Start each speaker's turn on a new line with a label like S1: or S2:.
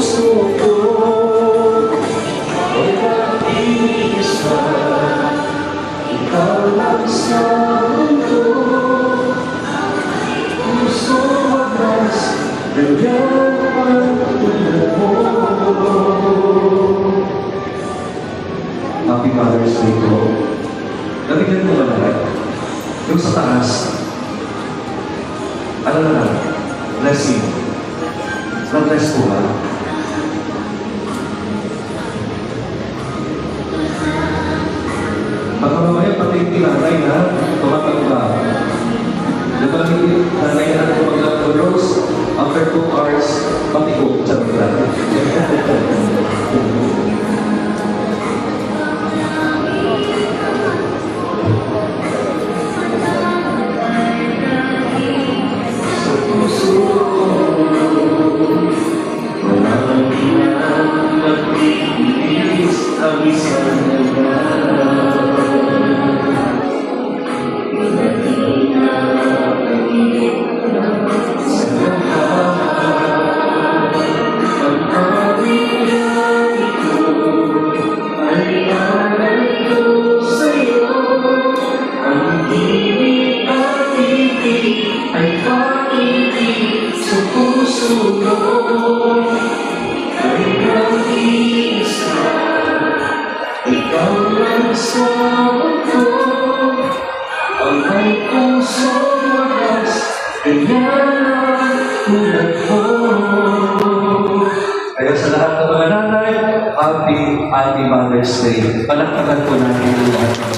S1: puso ko ay nag-iisa. Ikaw lang sa mundo, puso wagas, ganyan ang tulad mo. Happy Mother's Day po. Nabigyan mo ba lahat? Yung sa taas, ano na lang, blessing. Na-bless po ba? Baka mamaya pati yung tinanay na tumatagba. Diba yung nanay na tumaglag-rose after 2 hours, pati ko, sabi ko lang. Ikaw lang sa mundo, ang may pusong wagas, ganyan tulad mo. Kaya sa lahat ng mga nanay, Happy Mother's Day. Palakpakan po natin ang lahat.